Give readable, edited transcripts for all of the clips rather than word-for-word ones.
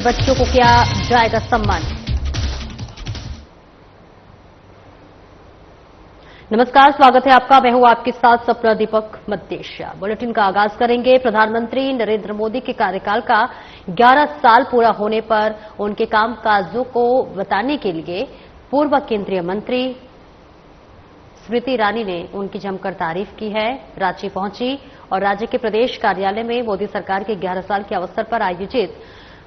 बच्चों को किया जाएगा सम्मान। नमस्कार, स्वागत है आपका। मैं हूं आपके साथ सपना दीपक मद्देशिया। बुलेटिन का आगाज करेंगे। प्रधानमंत्री नरेंद्र मोदी के कार्यकाल का 11 साल पूरा होने पर उनके कामकाजों को बताने के लिए पूर्व केंद्रीय मंत्री स्मृति ईरानी ने उनकी जमकर तारीफ की है। रांची पहुंची और राज्य के प्रदेश कार्यालय में मोदी सरकार के 11 साल के अवसर पर आयोजित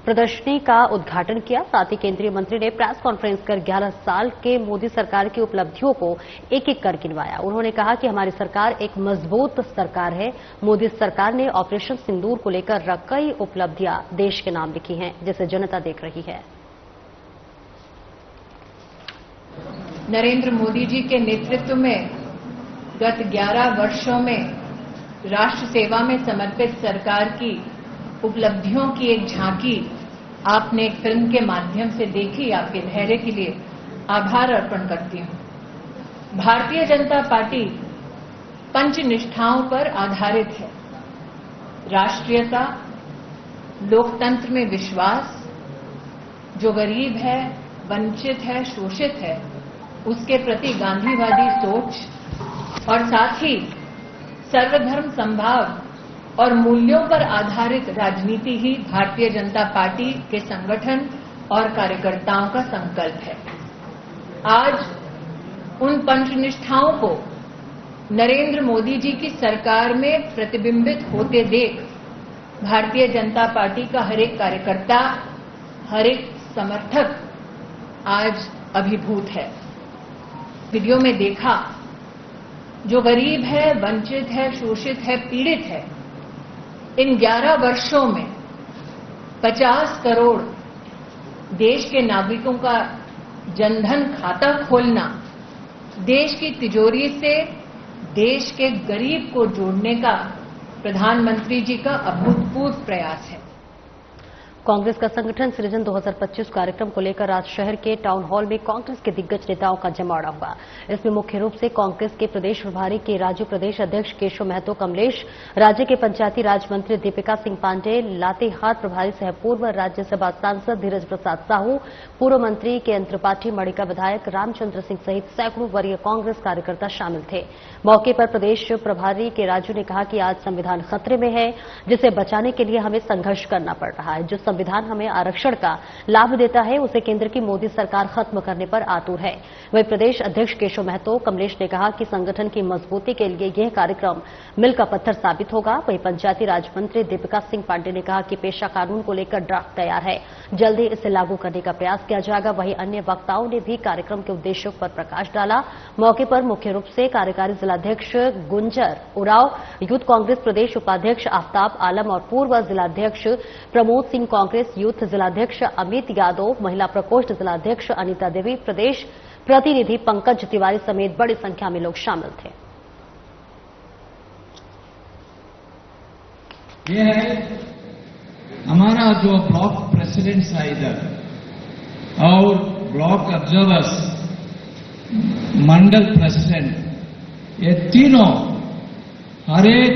प्रदर्शनी का उद्घाटन किया। साथ ही केंद्रीय मंत्री ने प्रेस कॉन्फ्रेंस कर 11 साल के मोदी सरकार की उपलब्धियों को एक एक कर गिनवाया। उन्होंने कहा कि हमारी सरकार एक मजबूत सरकार है। मोदी सरकार ने ऑपरेशन सिंदूर को लेकर कई उपलब्धियां देश के नाम लिखी हैं, जिसे जनता देख रही है। नरेंद्र मोदी जी के नेतृत्व में गत 11 वर्षों में राष्ट्र सेवा में समर्पित सरकार की उपलब्धियों की एक झांकी आपने एक फिल्म के माध्यम से देखी। आपके धैर्य के लिए आभार अर्पण करती हूं। भारतीय जनता पार्टी पंचनिष्ठाओं पर आधारित है। राष्ट्रीयता, लोकतंत्र में विश्वास, जो गरीब है, वंचित है, शोषित है, उसके प्रति गांधीवादी सोच और साथ ही सर्वधर्म समभाव और मूल्यों पर आधारित राजनीति ही भारतीय जनता पार्टी के संगठन और कार्यकर्ताओं का संकल्प है। आज उन पंचनिष्ठाओं को नरेंद्र मोदी जी की सरकार में प्रतिबिंबित होते देख भारतीय जनता पार्टी का हर एक कार्यकर्ता, हर एक समर्थक आज अभिभूत है। वीडियो में देखा, जो गरीब है, वंचित है, शोषित है, पीड़ित है, इन 11 वर्षों में 50 करोड़ देश के नागरिकों का जनधन खाता खोलना, देश की तिजोरी से देश के गरीब को जोड़ने का प्रधानमंत्री जी का अभूतपूर्व प्रयास है। कांग्रेस का संगठन सृजन 2025 कार्यक्रम को लेकर आज शहर के टाउन हॉल में कांग्रेस के दिग्गज नेताओं का जमावड़ा हुआ। इसमें मुख्य रूप से कांग्रेस के प्रदेश प्रभारी के राज्य प्रदेश अध्यक्ष केशव महतो कमलेश, राज्य के पंचायती राज मंत्री दीपिका सिंह पांडेय, लातेहार प्रभारी सह पूर्व राज्यसभा सांसद धीरज प्रसाद साहू, पूर्व मंत्री केएन त्रिपाठी, मणिका विधायक रामचंद्र सिंह सहित सैकड़ों वरीय कांग्रेस कार्यकर्ता शामिल थे। मौके पर प्रदेश प्रभारी के राजू ने कहा कि आज संविधान खतरे में है, जिसे बचाने के लिए हमें संघर्ष करना पड़ रहा है। जो संविधान हमें आरक्षण का लाभ देता है, उसे केंद्र की मोदी सरकार खत्म करने पर आतुर है। वहीं प्रदेश अध्यक्ष केशव महतो कमलेश ने कहा कि संगठन की मजबूती के लिए यह कार्यक्रम मील का पत्थर साबित होगा। वहीं पंचायती राज मंत्री दीपिका सिंह पांडेय ने कहा कि पेशा कानून को लेकर ड्राफ्ट तैयार है, जल्द ही इसे लागू करने का प्रयास किया जाएगा। वहीं अन्य वक्ताओं ने भी कार्यक्रम के उद्देश्यों पर प्रकाश डाला। मौके पर मुख्य रूप से कार्यकारी जिलाध्यक्ष गुंजर उराव, यूथ कांग्रेस प्रदेश उपाध्यक्ष आफ्ताब आलम और पूर्व जिलाध्यक्ष प्रमोद सिंह, कांग्रेस यूथ जिलाध्यक्ष अमित यादव, महिला प्रकोष्ठ जिलाध्यक्ष अनिता देवी, प्रदेश प्रतिनिधि पंकज तिवारी समेत बड़ी संख्या में लोग शामिल थे। ये है हमारा जो ब्लॉक प्रेसिडेंट्स है इधर, और ब्लॉक ऑब्जर्वर्स, मंडल प्रेसिडेंट, ये तीनों हर एक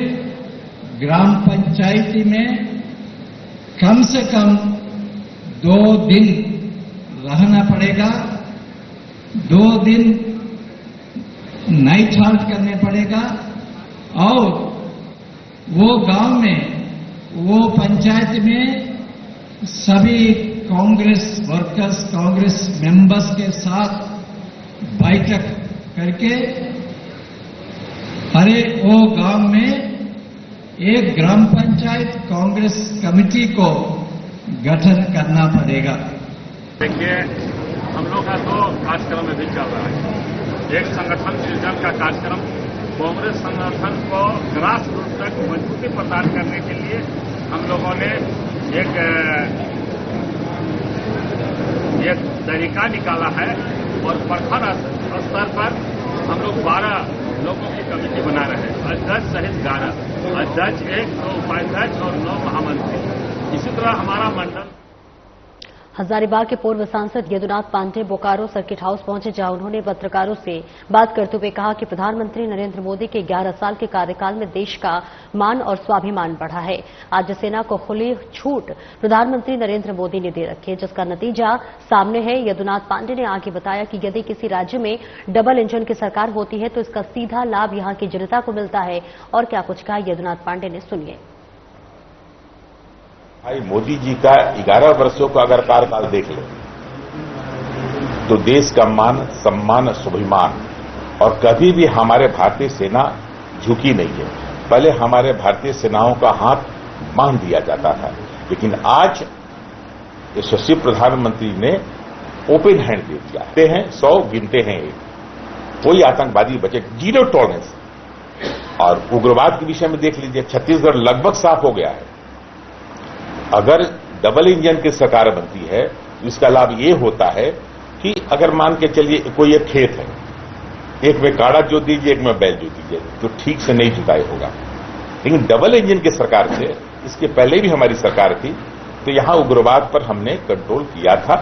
ग्राम पंचायती में कम से कम 2 दिन रहना पड़ेगा, 2 दिन नाइट हॉल्ट करने पड़ेगा, और वो गांव में, वो पंचायत में सभी कांग्रेस वर्कर्स, कांग्रेस मेंबर्स के साथ बैठक करके हर एक वो गांव में एक ग्राम पंचायत कांग्रेस कमेटी को गठन करना पड़ेगा। देखिए, हम लोग का 2 कार्यक्रम अभी चल रहा है। एक संगठन सृजन का कार्यक्रम, कांग्रेस संगठन को ग्रास रूट तक मजबूती प्रदान करने के लिए हम लोगों ने एक तरीका निकाला है, और प्रखंड स्तर पर हम लोग 12 लोगों की कमेटी बना रहे हैं, अध्यक्ष सहित 11 अध्यक्ष, 1 2 उपाध्यक्ष और 9 महामंत्री। इसी तरह हमारा मंडल हजारीबाग के पूर्व सांसद यदुनाथ पांडे बोकारो सर्किट हाउस पहुंचे, जहां उन्होंने पत्रकारों से बात करते हुए कहा कि प्रधानमंत्री नरेंद्र मोदी के 11 साल के कार्यकाल में देश का मान और स्वाभिमान बढ़ा है। आज सेना को खुली छूट प्रधानमंत्री नरेंद्र मोदी ने दे रखी है, जिसका नतीजा सामने है। यदुनाथ पांडे ने आगे बताया कि यदि किसी राज्य में डबल इंजन की सरकार होती है तो इसका सीधा लाभ यहां की जनता को मिलता है। और क्या कुछ कहा यदुनाथ पांडे ने, सुनिए। भाई मोदी जी का 11 वर्षों का अगर कार्यकाल देख ले तो देश का मान, सम्मान, स्वाभिमान और कभी भी हमारे भारतीय सेना झुकी नहीं है। पहले हमारे भारतीय सेनाओं का हाथ बांध दिया जाता था, लेकिन आज यशस्वी प्रधानमंत्री ने ओपन हैंड दे दिया है। 100 गिनते हैं, कोई आतंकवादी बचे, 0 टॉलरेंस। और उग्रवाद के विषय में देख लीजिए, छत्तीसगढ़ लगभग साफ हो गया है। अगर डबल इंजन की सरकार बनती है तो इसका लाभ ये होता है कि अगर मान के चलिए कोई एक खेत है, एक में काड़ा जोत दीजिए, एक में बैल जोत दीजिए, तो ठीक से नहीं जुताई होगा। लेकिन डबल इंजन की सरकार से, इसके पहले भी हमारी सरकार थी, तो यहां उग्रवाद पर हमने कंट्रोल किया था।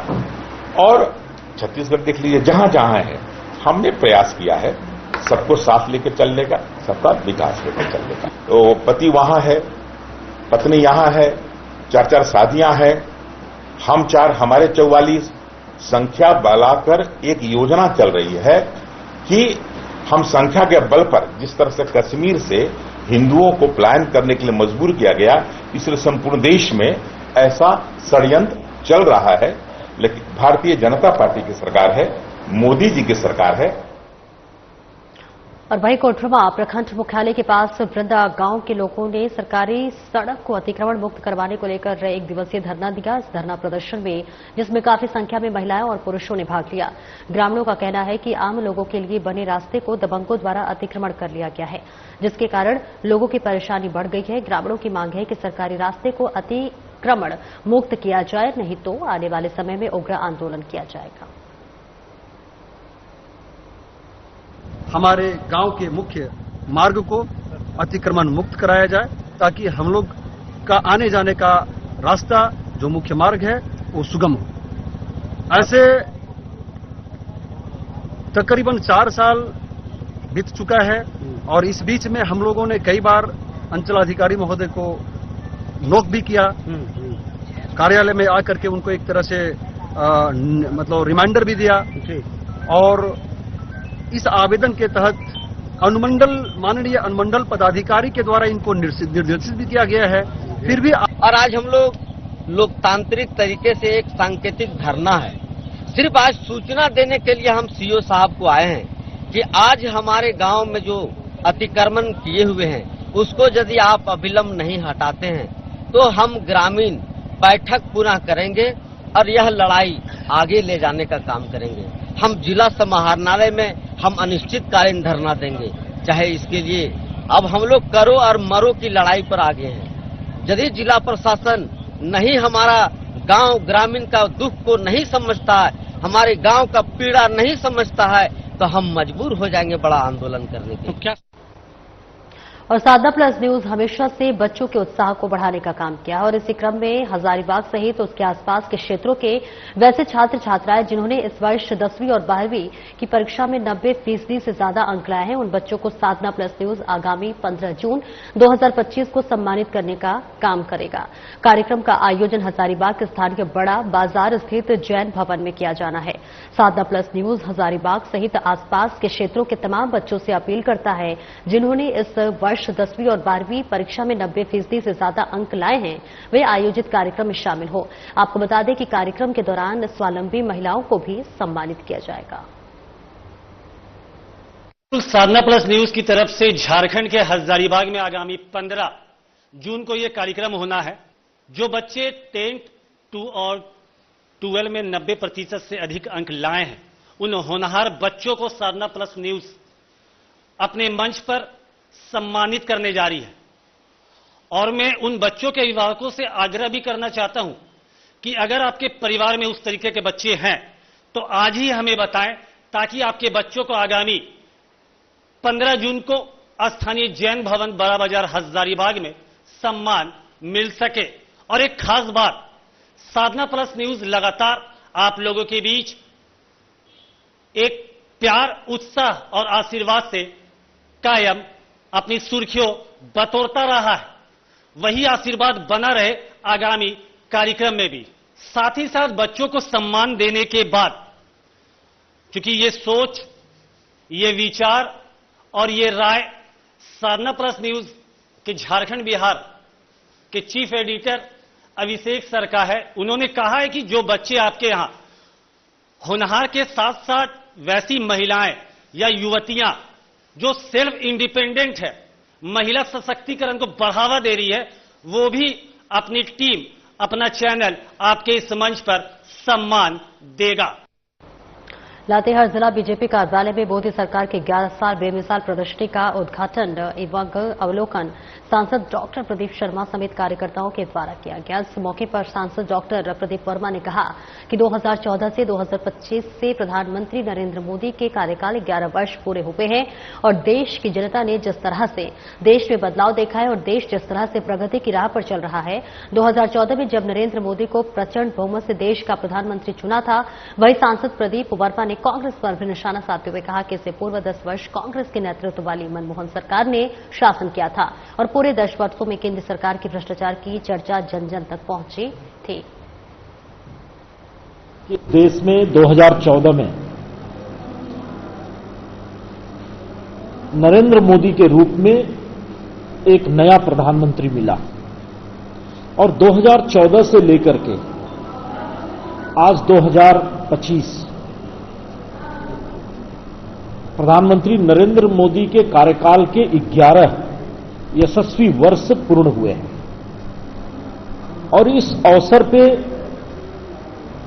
और छत्तीसगढ़ देख लीजिए, जहां जहां है हमने प्रयास किया है सबको साथ लेकर चलने का, सबका विकास लेकर चलने का। तो पति वहां है, पत्नी यहां है, 4-4 शादियां हैं, हम 4, हमारे 44, संख्या बढ़ाकर एक योजना चल रही है कि हम संख्या के बल पर, जिस तरह से कश्मीर से हिंदुओं को पलायन करने के लिए मजबूर किया गया, इसलिए संपूर्ण देश में ऐसा षड्यंत्र चल रहा है। लेकिन भारतीय जनता पार्टी की सरकार है, मोदी जी की सरकार है। और वहीं कोटरमा प्रखंड मुख्यालय के पास वृंदा गांव के लोगों ने सरकारी सड़क को अतिक्रमण मुक्त करवाने को लेकर 1 दिवसीय धरना दिया। इस धरना प्रदर्शन में, जिसमें काफी संख्या में महिलाएं और पुरुषों ने भाग लिया, ग्रामीणों का कहना है कि आम लोगों के लिए बने रास्ते को दबंगों द्वारा अतिक्रमण कर लिया गया है, जिसके कारण लोगों की परेशानी बढ़ गई है। ग्रामीणों की मांग है कि सरकारी रास्ते को अतिक्रमण मुक्त किया जाए, नहीं तो आने वाले समय में उग्र आंदोलन किया जाएगा। हमारे गांव के मुख्य मार्ग को अतिक्रमण मुक्त कराया जाए, ताकि हम लोग का आने जाने का रास्ता, जो मुख्य मार्ग है, वो सुगम हो। ऐसे तकरीबन 4 साल बीत चुका है और इस बीच में हम लोगों ने कई बार अंचलाधिकारी महोदय को नोक भी किया, कार्यालय में आकर के उनको एक तरह से मतलब रिमाइंडर भी दिया। और इस आवेदन के तहत माननीय अनुमंडल पदाधिकारी के द्वारा इनको निर्देशित भी किया गया है। फिर भी और आज हम लोग लोकतांत्रिक तरीके से एक सांकेतिक धरना है, सिर्फ आज सूचना देने के लिए हम सीओ साहब को आए हैं कि आज हमारे गांव में जो अतिक्रमण किए हुए हैं उसको यदि आप अविलंब नहीं हटाते हैं तो हम ग्रामीण बैठक पुनः करेंगे और यह लड़ाई आगे ले जाने का काम करेंगे। हम जिला समाहरणालय में हम अनिश्चितकालीन धरना देंगे, चाहे इसके लिए अब हम लोग करो और मरो की लड़ाई पर आगे हैं। यदि जिला प्रशासन नहीं हमारा गांव ग्रामीण का दुख को नहीं समझता है, हमारे गांव का पीड़ा नहीं समझता है, तो हम मजबूर हो जाएंगे बड़ा आंदोलन करने के। तो क्या और साधना प्लस न्यूज हमेशा से बच्चों के उत्साह को बढ़ाने का काम किया और इसी क्रम में हजारीबाग सहित उसके आसपास के क्षेत्रों के वैसे छात्र छात्राएं जिन्होंने इस वर्ष 10वीं और 12वीं की परीक्षा में 90% से ज्यादा अंक लाए हैं, उन बच्चों को साधना प्लस न्यूज आगामी 15 जून 2025 को सम्मानित करने का काम करेगा। कार्यक्रम का आयोजन हजारीबाग के स्थानीय बड़ा बाजार स्थित जैन भवन में किया जाना है। साधना प्लस न्यूज हजारीबाग सहित आसपास के क्षेत्रों के तमाम बच्चों से अपील करता है जिन्होंने इस वर्ष 10वीं और 12वीं परीक्षा में 90% से ज्यादा अंक लाए हैं, वे आयोजित कार्यक्रम में शामिल हो। आपको बता दें कि कार्यक्रम के दौरान स्वावलंबी महिलाओं को भी सम्मानित किया जाएगा। साधना प्लस न्यूज की तरफ से झारखंड के हजारीबाग में आगामी 15 जून को यह कार्यक्रम होना है। जो बच्चे 10, 2 और 12 में 90% से अधिक अंक लाए हैं, उन होनहार बच्चों को साधना प्लस न्यूज अपने मंच पर सम्मानित करने जा रही है। और मैं उन बच्चों के अभिभावकों से आग्रह भी करना चाहता हूं कि अगर आपके परिवार में उस तरीके के बच्चे हैं तो आज ही हमें बताएं, ताकि आपके बच्चों को आगामी 15 जून को स्थानीय जैन भवन बड़ा बाजार हजारीबाग में सम्मान मिल सके। और एक खास बात साधना प्लस न्यूज लगातार आप लोगों के बीच एक प्यार, उत्साह और आशीर्वाद से कायम अपनी सुर्खियों बटोरता रहा है। वही आशीर्वाद बना रहे आगामी कार्यक्रम में भी। साथ ही साथ बच्चों को सम्मान देने के बाद, क्योंकि ये सोच, ये विचार और ये राय साधना प्लस न्यूज के झारखंड बिहार के चीफ एडिटर अभिषेक सर का है। उन्होंने कहा है कि जो बच्चे आपके यहां होनहार के साथ साथ वैसी महिलाएं या युवतियां जो सेल्फ इंडिपेंडेंट है, महिला सशक्तिकरण को बढ़ावा दे रही है, वो भी अपनी टीम, अपना चैनल आपके इस मंच पर सम्मान देगा। लातेहार जिला बीजेपी कार्यालय में मोदी सरकार के 11 साल बेमिसाल प्रदर्शनी का उद्घाटन एवं अवलोकन सांसद डॉक्टर प्रदीप शर्मा समेत कार्यकर्ताओं के द्वारा किया गया। इस मौके पर सांसद डॉक्टर प्रदीप वर्मा ने कहा कि 2014 से 2025 से प्रधानमंत्री नरेंद्र मोदी के कार्यकाल 11 वर्ष पूरे हुए हैं और देश की जनता ने जिस तरह से देश में बदलाव देखा है और देश जिस तरह से प्रगति की राह पर चल रहा है, 2014 में जब नरेंद्र मोदी को प्रचंड बहुमत से देश का प्रधानमंत्री चुना था, वही सांसद प्रदीप वर्मा ने कांग्रेस पर भी निशाना साधते हुए कहा कि इससे पूर्व 10 वर्ष कांग्रेस के नेतृत्व वाली मनमोहन सरकार ने शासन किया था और पूरे 10 वर्षों में केंद्र सरकार की भ्रष्टाचार की चर्चा जन जन तक पहुंची थी। देश में 2014 में नरेंद्र मोदी के रूप में एक नया प्रधानमंत्री मिला और 2014 से लेकर के आज 2025 प्रधानमंत्री नरेंद्र मोदी के कार्यकाल के 11 यशस्वी वर्ष पूर्ण हुए हैं और इस अवसर पे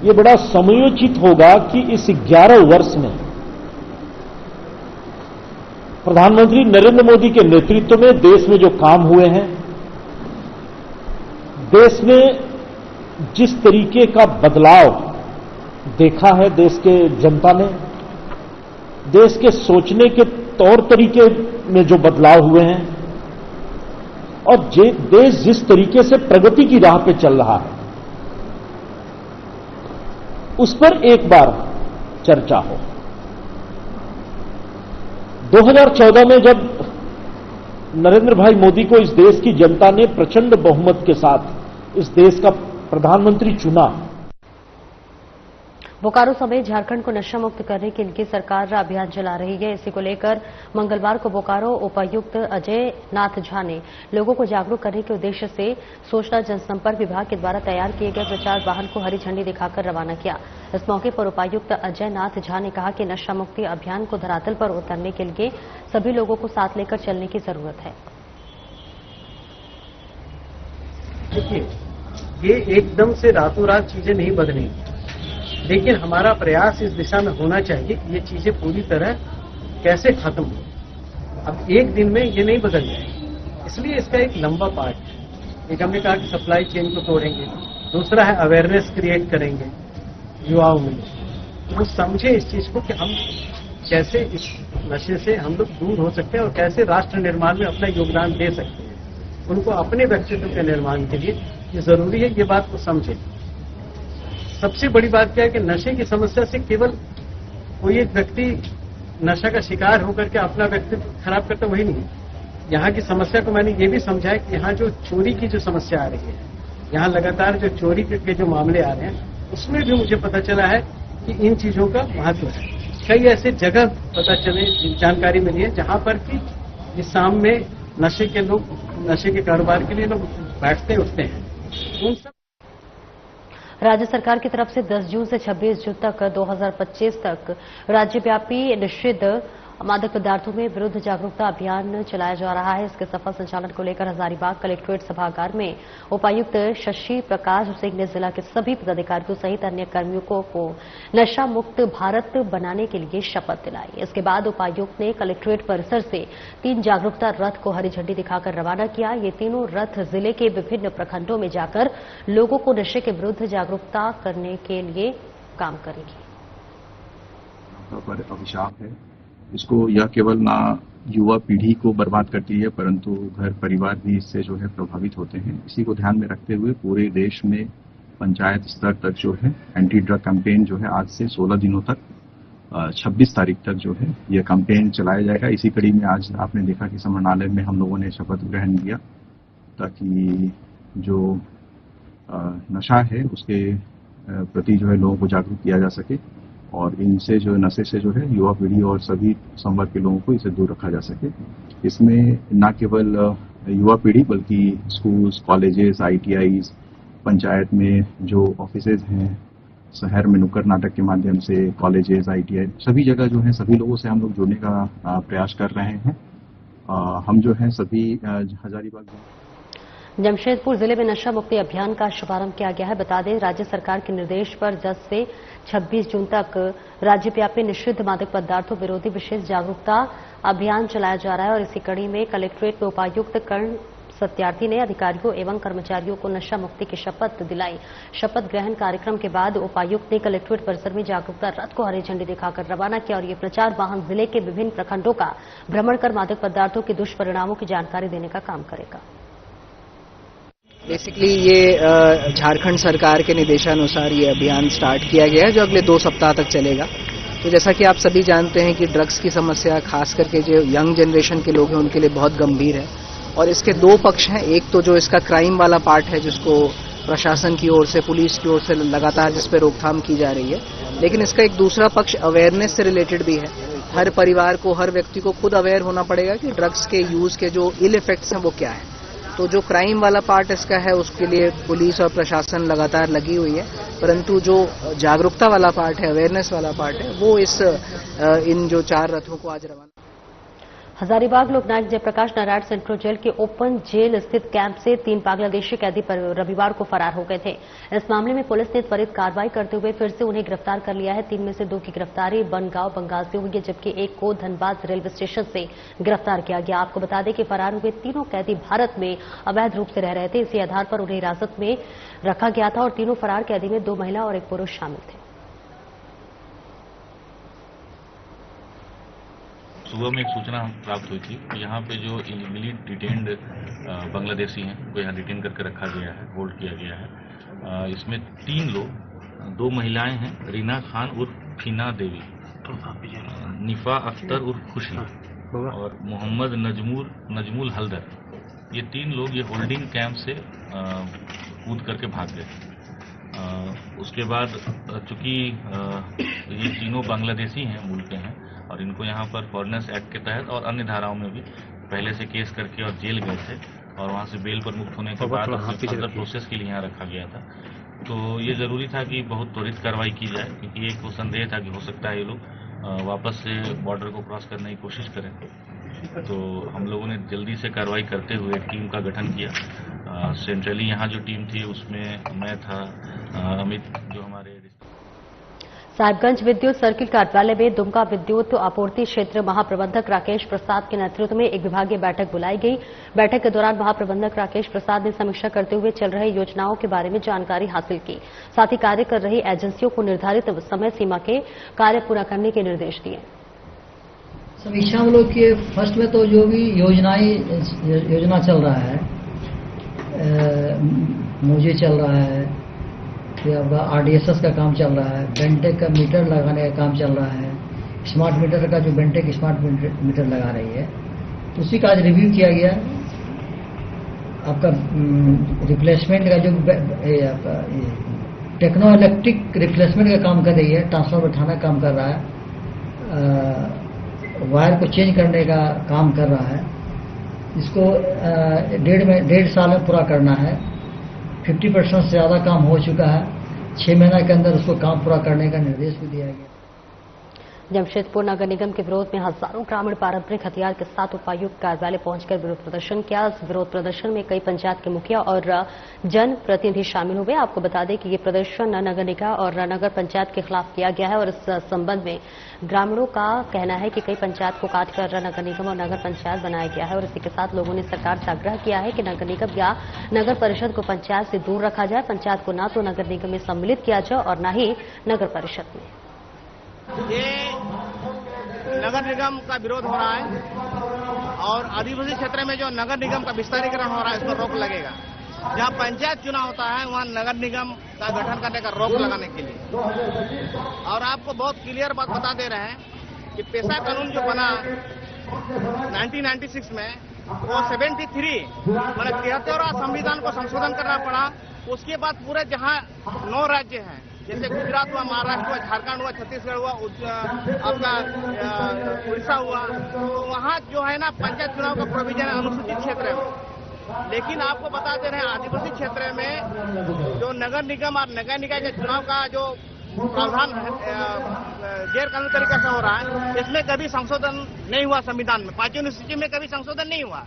ये बड़ा समयोचित होगा कि इस 11 वर्ष में प्रधानमंत्री नरेंद्र मोदी के नेतृत्व में देश में जो काम हुए हैं, देश में जिस तरीके का बदलाव देखा है देश के जनता ने, देश के सोचने के तौर तरीके में जो बदलाव हुए हैं और देश जिस तरीके से प्रगति की राह पे चल रहा है, उस पर एक बार चर्चा हो। 2014 में जब नरेंद्र भाई मोदी को इस देश की जनता ने प्रचंड बहुमत के साथ इस देश का प्रधानमंत्री चुना, बोकारो समेत झारखंड को नशा मुक्त करने के लिए सरकार अभियान चला रही है। इसी को लेकर मंगलवार को बोकारो उपायुक्त अजय नाथ झा ने लोगों को जागरूक करने के उद्देश्य से सूचना जनसंपर्क विभाग के द्वारा तैयार किए गए प्रचार वाहन को हरी झंडी दिखाकर रवाना किया। इस मौके पर उपायुक्त अजय नाथ झा ने कहा कि नशा मुक्ति अभियान को धरातल पर उतरने के लिए सभी लोगों को साथ लेकर चलने की जरूरत है। देखिए, ये एकदम से रातों रात चीजें नहीं बदलेंगी, लेकिन हमारा प्रयास इस दिशा में होना चाहिए कि ये चीजें पूरी तरह कैसे खत्म हो। अब एक दिन में ये नहीं बदल जाएगी, इसलिए इसका एक लंबा पार्ट है। एक हमने कहा कि सप्लाई चेन को तोड़ेंगे, दूसरा है अवेयरनेस क्रिएट करेंगे युवाओं में, वो समझे इस चीज को कि हम कैसे इस नशे से हम लोग दूर हो सकते हैं और कैसे राष्ट्र निर्माण में अपना योगदान दे सकते हैं। उनको अपने व्यक्तित्व के निर्माण के लिए ये जरूरी है, ये बात को समझे। सबसे बड़ी बात क्या है कि नशे की समस्या से केवल कोई एक व्यक्ति नशा का शिकार होकर के अपना व्यक्तित्व खराब करता वही नहीं है। यहाँ की समस्या को मैंने ये भी समझा है कि यहाँ जो चोरी की जो समस्या आ रही है, यहाँ लगातार जो चोरी के जो मामले आ रहे हैं, उसमें भी मुझे पता चला है कि इन चीजों का महत्व है। कई ऐसे जगह पता चले, जानकारी मिली है जहाँ पर कि इस शाम में नशे के कारोबार के लिए लोग बैठते उठते हैं। उन सब राज्य सरकार की तरफ से 10 जून से 26 जून तक 2025 तक राज्यव्यापी निषिद्ध मादक पदार्थों में विरुद्ध जागरूकता अभियान चलाया जा रहा है। इसके सफल संचालन को लेकर हजारीबाग कलेक्ट्रेट सभागार में उपायुक्त शशि प्रकाश सिंह ने जिला के सभी पदाधिकारियों सहित अन्य कर्मियों को नशा मुक्त भारत बनाने के लिए शपथ दिलाई। इसके बाद उपायुक्त ने कलेक्ट्रेट परिसर से 3 जागरूकता रथ को हरी झंडी दिखाकर रवाना किया। ये तीनों रथ जिले के विभिन्न प्रखंडों में जाकर लोगों को नशे के विरुद्ध जागरूकता करने के लिए काम करेगी। अभिशाप है इसको, यह केवल ना युवा पीढ़ी को बर्बाद करती है परंतु घर परिवार भी इससे जो है प्रभावित होते हैं। इसी को ध्यान में रखते हुए पूरे देश में पंचायत स्तर तक जो है एंटी ड्रग कैंपेन जो है आज से 16 दिनों तक 26 तारीख तक जो है यह कैंपेन चलाया जाएगा। इसी कड़ी में आज आपने देखा कि समरणालय में हम लोगों ने शपथ ग्रहण किया ताकि जो नशा है उसके प्रति जो है लोगों को जागरूक किया जा सके और इनसे जो नशे से जो है युवा पीढ़ी और सभी संवर्ग के लोगों को इसे दूर रखा जा सके। इसमें न केवल युवा पीढ़ी बल्कि स्कूल्स, कॉलेजेस, ITIs, पंचायत में जो ऑफिसेज हैं, शहर में नुक्कड़ नाटक के माध्यम से कॉलेजेस, ITI सभी जगह जो है सभी लोगों से हम लोग जुड़ने का प्रयास कर रहे हैं। हम जो है सभी हजारीबाग जमशेदपुर जिले में नशा मुक्ति अभियान का शुभारंभ किया गया है। बता दें, राज्य सरकार के निर्देश पर 10 से 26 जून तक राज्यव्यापी निषिद्ध मादक पदार्थों विरोधी विशेष जागरूकता अभियान चलाया जा रहा है और इसी कड़ी में कलेक्ट्रेट में उपायुक्त कर्ण सत्यार्थी ने अधिकारियों एवं कर्मचारियों को नशा मुक्ति की शपथ दिलाई। शपथ ग्रहण कार्यक्रम के बाद उपायुक्त ने कलेक्ट्रेट परिसर में जागरूकता रथ को हरी झंडी दिखाकर रवाना किया और ये प्रचार वाहन जिले के विभिन्न प्रखंडों का भ्रमण कर मादक पदार्थों के दुष्परिणामों की जानकारी देने का काम करेगा। बेसिकली ये झारखंड सरकार के निर्देशानुसार ये अभियान स्टार्ट किया गया है जो अगले 2 सप्ताह तक चलेगा। तो जैसा कि आप सभी जानते हैं कि ड्रग्स की समस्या खास करके जो यंग जनरेशन के लोग हैं उनके लिए बहुत गंभीर है और इसके 2 पक्ष हैं। एक तो जो इसका क्राइम वाला पार्ट है जिसको प्रशासन की ओर से, पुलिस की ओर से लगातार जिस पे रोकथाम की जा रही है, लेकिन इसका एक दूसरा पक्ष अवेयरनेस से रिलेटेड भी है। हर परिवार को, हर व्यक्ति को खुद अवेयर होना पड़ेगा कि ड्रग्स के यूज के जो इल इफेक्ट्स हैं वो क्या है। तो जो क्राइम वाला पार्ट इसका है उसके लिए पुलिस और प्रशासन लगातार लगी हुई है, परंतु जो जागरूकता वाला पार्ट है, अवेयरनेस वाला पार्ट है, वो इन जो 4 रथों को आज रवाना। हजारीबाग लोकनायक जयप्रकाश नारायण सेंट्रल जेल के ओपन जेल स्थित कैंप से 3 बांग्लादेशी कैदी पर रविवार को फरार हो गए थे। इस मामले में पुलिस ने त्वरित कार्रवाई करते हुए फिर से उन्हें गिरफ्तार कर लिया है। 3 में से 2 की गिरफ्तारी बनगांव बंगाल से हुई है जबकि एक को धनबाद रेलवे स्टेशन से गिरफ्तार किया गया। आपको बता दें कि फरार हुए तीनों कैदी भारत में अवैध रूप से रह रहे थे। इसी आधार पर उन्हें हिरासत में रखा गया था और तीनों फरार कैदी में 2 महिला और 1 पुरुष शामिल थे। सुबह में एक सूचना प्राप्त हुई थी कि यहाँ पे जो इलीगली डिटेन्ड बांग्लादेशी हैं उनको यहाँ डिटेन करके रखा गया है, होल्ड किया गया है। इसमें 3 लोग, 2 महिलाएं हैं, रीना खान उर्फ फीना देवी, निफा अख्तर उर्फ खुशी और मोहम्मद नजमुल हल्दर। ये 3 लोग ये होल्डिंग कैंप से कूद करके भाग गए। उसके बाद चूंकि ये तीनों बांग्लादेशी हैं, मूल के हैं और इनको यहाँ पर फॉरेनर्स एक्ट के तहत और अन्य धाराओं में भी पहले से केस करके और जेल गए थे और वहाँ से बेल पर मुक्त होने के बाद फर्दर प्रोसेस के लिए यहाँ रखा गया था। तो ये जरूरी था कि बहुत त्वरित कार्रवाई की जाए क्योंकि एक तो संदेह था कि हो सकता है ये लोग वापस से बॉर्डर को क्रॉस करने की कोशिश करें। तो हम लोगों ने जल्दी से कार्रवाई करते हुए टीम का गठन किया। सेंट्रली यहाँ जो टीम थी उसमें मैं था, अमित जो हमारे साहिबगंज विद्युत सर्किल कार्यालय में दुमका विद्युत आपूर्ति क्षेत्र महाप्रबंधक राकेश प्रसाद के नेतृत्व में एक विभागीय बैठक बुलाई गई। बैठक के दौरान महाप्रबंधक राकेश प्रसाद ने समीक्षा करते हुए चल रही योजनाओं के बारे में जानकारी हासिल की। साथ ही कार्य कर रही एजेंसियों को निर्धारित समय सीमा के कार्य पूरा करने के निर्देश दिए। समीक्षा हम लोग के फर्स्ट में तो जो भी योजना चल रहा है, मुझे चल रहा है, फिर आपका RDSS का काम चल रहा है, बेंटेक का मीटर लगाने का काम चल रहा है, स्मार्ट मीटर का जो बेंटेक स्मार्ट मीटर लगा रही है, तो उसी का आज रिव्यू किया गया। आपका रिप्लेसमेंट का जो आपका टेक्नो इलेक्ट्रिक रिप्लेसमेंट का काम कर रही है, ट्रांसफार्मर बैठाना का काम कर रहा है, वायर को चेंज करने का काम कर रहा है। इसको 1.5 साल में पूरा करना है। 50% से ज़्यादा काम हो चुका है। 6 महीने के अंदर उसको काम पूरा करने का निर्देश भी दिया गया। जमशेदपुर नगर निगम के विरोध में हजारों ग्रामीण पारंपरिक हथियार के साथ उपायुक्त कार्यालय पहुंचकर विरोध प्रदर्शन किया। इस विरोध प्रदर्शन में कई पंचायत के मुखिया और जन प्रतिनिधि शामिल हुए। आपको बता दें कि ये प्रदर्शन नगर निगम और नगर पंचायत के खिलाफ किया गया है और इस संबंध में ग्रामीणों का कहना है कि कई पंचायत को काटकर नगर निगम और नगर पंचायत बनाया गया है और इसी के साथ लोगों ने सरकार से आग्रह किया है कि नगर निगम या नगर परिषद को पंचायत से दूर रखा जाए। पंचायत को न तो नगर निगम में सम्मिलित किया जाए और न ही नगर परिषद में। ये नगर निगम का विरोध हो रहा है और आदिवासी क्षेत्र में जो नगर निगम का विस्तारीकरण हो रहा है इस पर रोक लगेगा। जहाँ पंचायत चुनाव होता है वहाँ नगर निगम का गठन करने का रोक लगाने के लिए। और आपको बहुत क्लियर बात बता दे रहे हैं कि पेशा कानून जो बना 1996 में, वो 73 मतलब 73वां संविधान को संशोधन करना पड़ा। उसके बाद पूरे जहाँ 9 राज्य हैं, जैसे गुजरात हुआ, महाराष्ट्र हुआ, झारखंड हुआ, छत्तीसगढ़ हुआ, आपका उड़ीसा हुआ, तो वहाँ जो है ना पंचायत चुनाव का प्रोविजन है अनुसूचित क्षेत्र में। लेकिन आपको बता दे रहे हैं आदिवासी क्षेत्र में जो नगर निगम और नगर निकाय के चुनाव का जो प्रावधान गैर कानूनी तरीके से हो रहा है, इसमें कभी संशोधन नहीं हुआ। संविधान में 5वीं अनुसूची में कभी संशोधन नहीं हुआ।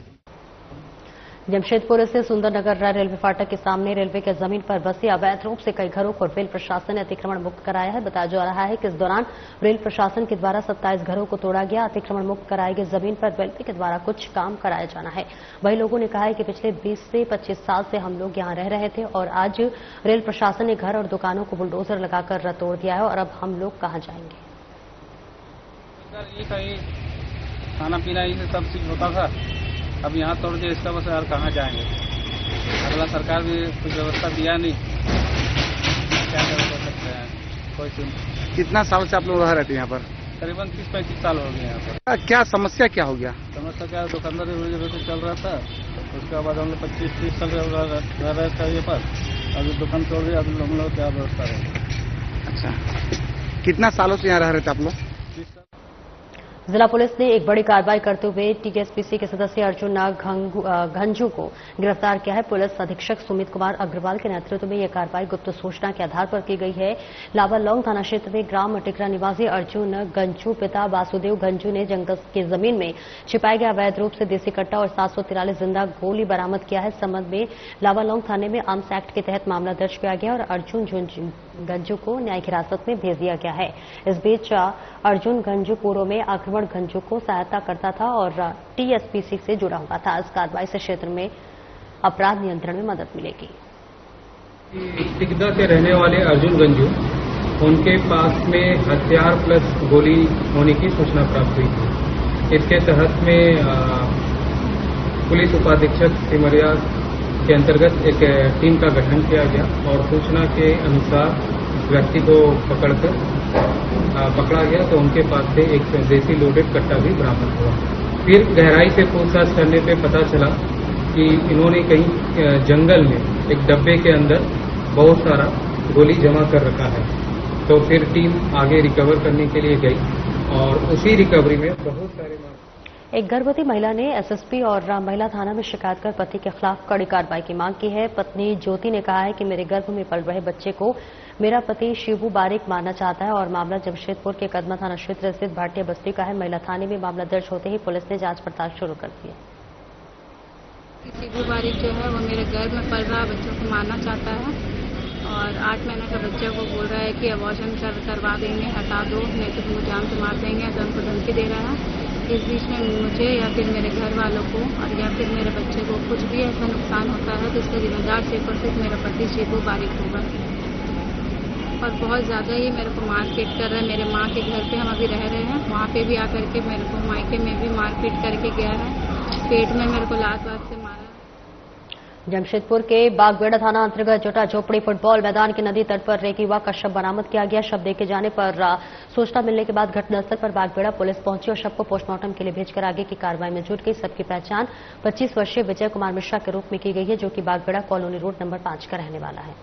जमशेदपुर स्थित सुंदरनगर रेलवे फाटक के सामने रेलवे के जमीन पर बसे अवैध रूप से कई घरों को रेल प्रशासन ने अतिक्रमण मुक्त कराया है। बताया जा रहा है कि इस दौरान रेल प्रशासन के द्वारा 27 घरों को तोड़ा गया। अतिक्रमण मुक्त कराई गई जमीन पर रेलवे के द्वारा कुछ काम कराया जाना है। वहीं लोगों ने कहा है कि पिछले 20 से 25 साल से हम लोग यहाँ रह रहे थे और आज रेल प्रशासन ने घर और दुकानों को बुलडोजर लगाकर तोड़ दिया है और अब हम लोग कहाँ जाएंगे। खाना पीना ये सब चीज होता था, अब यहाँ तोड़ दिया, इसका बस यार कहाँ जाएंगे। अगला सरकार भी कुछ व्यवस्था दिया नहीं, क्या कर सकते हैं कोई चीज। कितना साल से आप लोग रह रहे थे यहाँ पर? करीबन 30-35 साल हो गए यहाँ पर। क्या समस्या क्या हो गया? समस्या क्या, दुकानदारी वजह चल रहा था। उसके बाद हम लोग 25-30 साल रह रहे थे ये पर, अभी दुकान तोड़ दिया, अभी हम लोग क्या व्यवस्था रहेगी। अच्छा, कितना सालों से यहाँ रह रहे थे आप लोग? जिला पुलिस ने एक बड़ी कार्रवाई करते हुए टीएसपीसी के सदस्य अर्जुन घंजू को गिरफ्तार किया है। पुलिस अधीक्षक सुमित कुमार अग्रवाल के नेतृत्व में यह कार्रवाई गुप्त सूचना के आधार पर की गई है। लावालौंग थाना क्षेत्र में ग्राम टिकरा निवासी अर्जुन गंजू पिता वासुदेव गंजू ने जंगल की जमीन में छिपाए गए अवैध रूप से देसी कट्टा और 743 जिंदा गोली बरामद किया है। इस संबंध में लावालौंग थाने में आर्म्स एक्ट के तहत मामला दर्ज किया गया और अर्जुन गंजू को न्यायिक हिरासत में भेज दिया गया है। इस बीच अर्जुन गंजू पूर्व में आक्रमण गंजू को सहायता करता था और टीएसपीसी से जुड़ा हुआ था। इस कार्रवाई से क्षेत्र में अपराध नियंत्रण में मदद मिलेगी। टिकदा के रहने वाले अर्जुन गंजू, उनके पास में हथियार प्लस गोली होने की सूचना प्राप्त हुई थी। इसके तहत में पुलिस उपाधीक्षक सिमरिया के अंतर्गत एक टीम का गठन किया गया और सूचना के अनुसार व्यक्ति को पकड़ा गया तो उनके पास से एक देसी लोडेड कट्टा भी बरामद हुआ। फिर गहराई से पूछताछ करने पे पता चला कि इन्होंने कहीं जंगल में एक डब्बे के अंदर बहुत सारा गोली जमा कर रखा है। तो फिर टीम आगे रिकवर करने के लिए गई और उसी रिकवरी में बहुत सारे एक गर्भवती महिला ने एसएसपी और महिला थाना में शिकायत कर पति के खिलाफ कड़ी कार्रवाई की मांग की है। पत्नी ज्योति ने कहा है कि मेरे गर्भ में पल रहे बच्चे को मेरा पति शिबू बारिक मारना चाहता है और मामला जमशेदपुर के कदमा थाना क्षेत्र स्थित भाटिया बस्ती का है। महिला थाने में मामला दर्ज होते ही पुलिस ने जांच पड़ताल शुरू कर दी है। शिबू बारिक जो है वो मेरे गर्भ में पल रहा बच्चों को मारना चाहता है और 8 महीने का बच्चे को बोल रहा है कि अबॉर्शन करवा देंगे, हटा दो, नहीं तो तुमको जान से मार देंगे, तो उनको धमकी दे रहा है। इस बीच में मुझे या फिर मेरे घर वालों को और या फिर मेरे बच्चे को कुछ भी ऐसा नुकसान होता है तो इसका जिम्मेदार सिर्फ और सिर्फ मेरा पति शिबू बारिक होगा। और बहुत ज़्यादा ही मेरे को मारपीट कर रहा है। मेरे माँ के घर पे हम अभी रह रहे हैं, वहाँ पे भी आकर के मेरे को मायके में भी मारपीट करके गया है, पेट में मेरे को लात वात से मारा। जमशेदपुर के बागबेड़ा थाना अंतर्गत जोटा झोपड़ी फुटबॉल मैदान के नदी तट पर एक युवक का शव बरामद किया गया। शव देखे जाने पर सूचना मिलने के बाद घटनास्थल पर बागबेड़ा पुलिस पहुंची और शव को पोस्टमार्टम के लिए भेजकर आगे की कार्रवाई में जुट गई। सबकी पहचान 25 वर्षीय विजय कुमार मिश्रा के रूप में की गई है, जो कि बागबेड़ा कॉलोनी रोड नंबर 5 का रहने वाला है।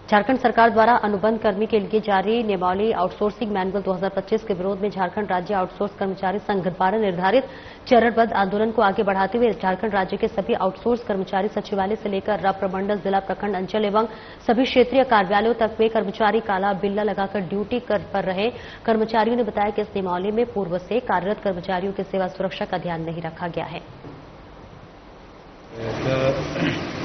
झारखंड सरकार द्वारा अनुबंध कर्मी के लिए जारी नियमावली आउटसोर्सिंग मैनुअल 2025 के विरोध में झारखंड राज्य आउटसोर्स कर्मचारी संघ द्वारा निर्धारित चरणबद्ध आंदोलन को आगे बढ़ाते हुए झारखंड राज्य के सभी आउटसोर्स कर्मचारी सचिवालय से लेकर प्रमंडल, जिला, प्रखंड, अंचल एवं सभी क्षेत्रीय कार्यालयों तक वे कर्मचारी काला बिल्ला लगाकर ड्यूटी पर रहे। कर्मचारियों ने बताया कि इस नियमावली में पूर्व से कार्यरत कर्मचारियों की सेवा सुरक्षा का ध्यान नहीं रखा गया है।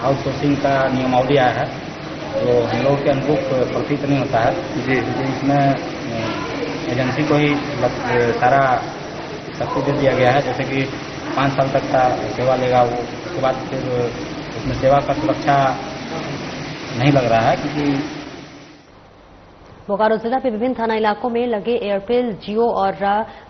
आउटसोर्सिंग का नियमावली आया है तो हम लोग के अनुरूप प्रतीत नहीं होता है जी, इसमें एजेंसी को ही सारा शक्ति दे दिया गया है। जैसे कि 5 साल तक का सेवा लेगा वो, उसके बाद फिर उसमें सेवा का सुरक्षा नहीं लग रहा है। क्योंकि बोकारो जिला के विभिन्न थाना इलाकों में लगे एयरटेल, जियो और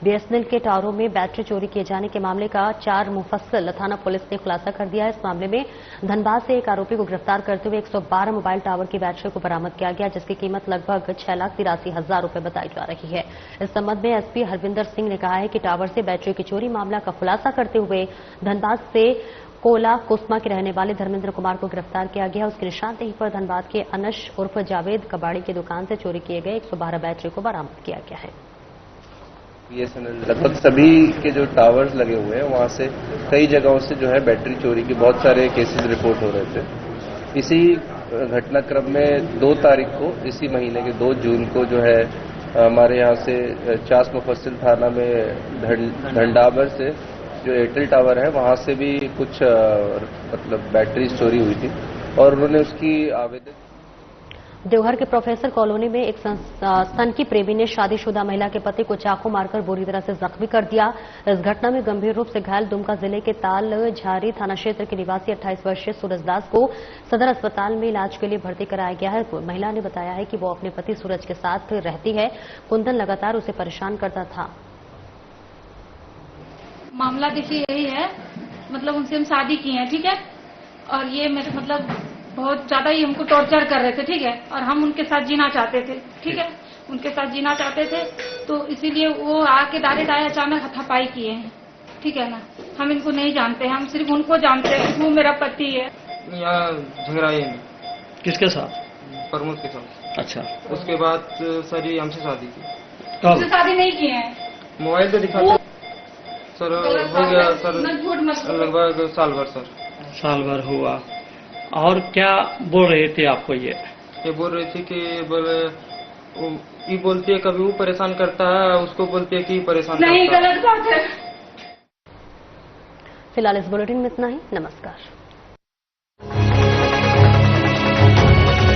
बीएसएनएल के टावरों में बैटरी चोरी किए जाने के मामले का 4 मुफस्सिल थाना पुलिस ने खुलासा कर दिया है। इस मामले में धनबाद से एक आरोपी को गिरफ्तार करते हुए 112 मोबाइल टावर की बैटरी को बरामद किया गया, जिसकी कीमत लगभग 6,83,000 रुपए बताई जा रही है। इस संबंध में एसपी हरविंदर सिंह ने कहा है कि टावर से बैटरी की चोरी मामला का खुलासा करते हुए धनबाद से कोला कुस्मा के रहने वाले धर्मेंद्र कुमार को गिरफ्तार किया गया। उसकी निशानदेही पर धनबाद के अनश उर्फ जावेद कबाड़ी की दुकान से चोरी किए गए 112 बैटरी को बरामद किया गया है। बीएसएनएल लगभग सभी के जो टावर्स लगे हुए हैं वहां से कई जगहों से जो है बैटरी चोरी के बहुत सारे केसेस रिपोर्ट हो रहे थे। इसी घटनाक्रम में 2 तारीख को इसी महीने के 2 जून को जो है हमारे यहाँ से चास मुफस्सिल थाना में धंडाबर से जो एयरटेल टावर है वहां से भी कुछ मतलब बैटरी चोरी हुई थी और उन्होंने उसकी आवेदन। देवघर के प्रोफेसर कॉलोनी में एक सनकी प्रेमी ने शादीशुदा महिला के पति को चाकू मारकर बुरी तरह से जख्मी कर दिया। इस घटना में गंभीर रूप से घायल दुमका जिले के ताल झारी थाना क्षेत्र के निवासी 28 वर्षीय सूरज दास को सदर अस्पताल में इलाज के लिए भर्ती कराया गया है। महिला ने बताया है कि वो अपने पति सूरज के साथ रहती है। कुंदन लगातार उसे परेशान करता था। मामला देखिए यही है, मतलब उनसे हम शादी की हैं, ठीक है, और ये मेरे मतलब बहुत ज्यादा ही हमको टॉर्चर कर रहे थे, ठीक है, और हम उनके साथ जीना चाहते थे, ठीक है, उनके साथ जीना चाहते थे, तो इसीलिए वो आके डायरेक्ट आए, अचानक हथापाई किए हैं, ठीक है ना। हम इनको नहीं जानते, हम सिर्फ उनको जानते हैं, वो मेरा पति है। यहाँ झगड़ाई में किसके साथ? प्रमोद के साथ। अच्छा, उसके बाद सर ये हमसे शादी की। उससे शादी नहीं की है, मोबाइल पे दिखा सर, हो गया सर लगभग साल भर सर। साल भर हुआ। और क्या बोल रहे थे आपको? ये बोल रही थी कि ये बोलती है कभी वो परेशान करता है, उसको बोलती है कि परेशान नहीं, गलत बात है। फिलहाल इस बुलेटिन में इतना ही। नमस्कार।